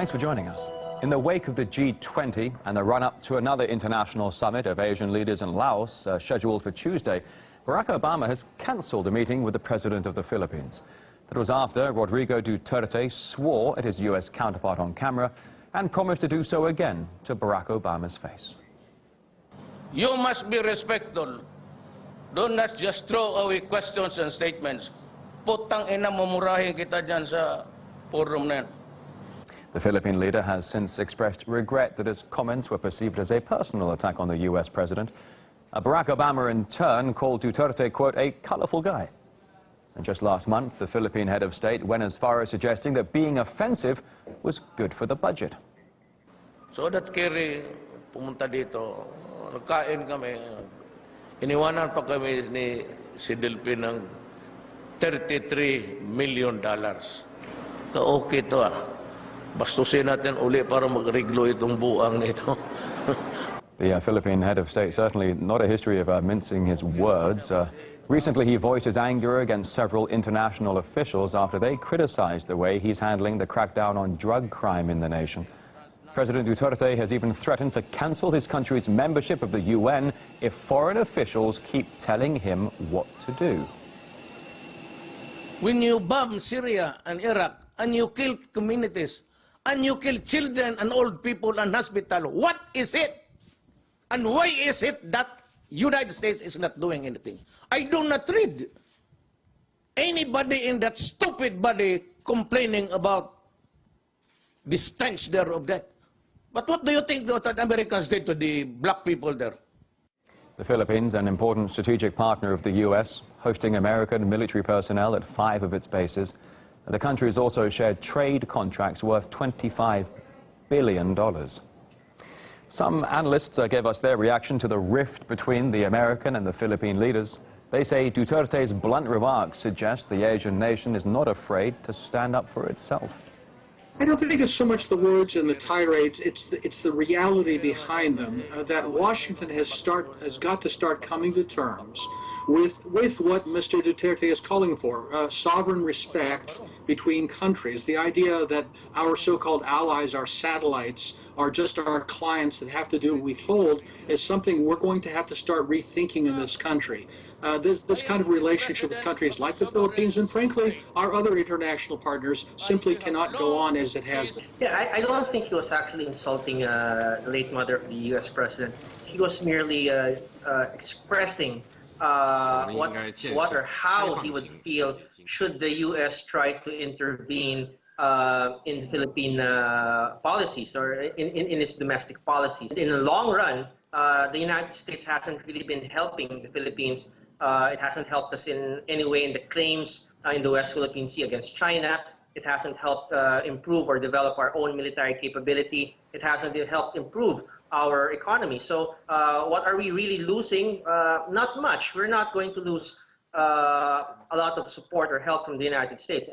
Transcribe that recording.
Thanks for joining us. In the wake of the G20 and the run-up to another international summit of Asian leaders in Laos, scheduled for Tuesday, Barack Obama has cancelled a meeting with the president of the Philippines. That was after Rodrigo Duterte swore at his U.S. counterpart on camera and promised to do so again to Barack Obama's face. You must be respectful. Do not just throw away questions and statements. Putang ina, mumurahin kita dyan sa forum na yan. The Philippine leader has since expressed regret that his comments were perceived as a personal attack on the U.S. president. Barack Obama, in turn, called Duterte, quote, a colorful guy. And just last month, the Philippine head of state went as far as suggesting that being offensive was good for the budget. So that Kerry pumunta dito, nagkain kami, iniwanan pa kami ni si Delphi ng $33 million. So okay to bastusin natin uli para magreglo itong buang nito. The Philippine head of state certainly not a history of mincing his words. Recently, he voiced his anger against several international officials after they criticized the way he's handling the crackdown on drug crime in the nation. President Duterte has even threatened to cancel his country's membership of the UN if foreign officials keep telling him what to do. When you bomb Syria and Iraq, and you kill communities, and you kill children and old people and hospital, what is it? And why is it that United States is not doing anything? I do not read anybody in that stupid body complaining about the stench there of that. But what do you think the Americans did to the black people there? The Philippines, an important strategic partner of the U.S., hosting American military personnel at 5 of its bases. The country has also shared trade contracts worth $25 billion. Some analysts gave us their reaction to the rift between the American and the Philippine leaders. They say Duterte's blunt remarks suggest the Asian nation is not afraid to stand up for itself. I don't think it's so much the words and the tirades, it's the reality behind them, that Washington has got to start coming to terms with what Mr. Duterte is calling for, sovereign respect between countries. The idea that our so-called allies, our satellites, are just our clients that have to do what we told is something we're going to have to start rethinking in this country. This kind of relationship with countries like the Philippines and, frankly, our other international partners simply cannot go on as it has been. Yeah, I don't think he was actually insulting the late mother of the U.S. president. He was merely expressing what or how he would feel should the U.S. try to intervene in Philippine policies or in its domestic policies. In the long run, the United States hasn't really been helping the Philippines. It hasn't helped us in any way in the claims in the West Philippine Sea against China. It hasn't helped improve or develop our own military capability. It hasn't helped improve our economy. So what are we really losing? Not much. We're not going to lose a lot of support or help from the United States.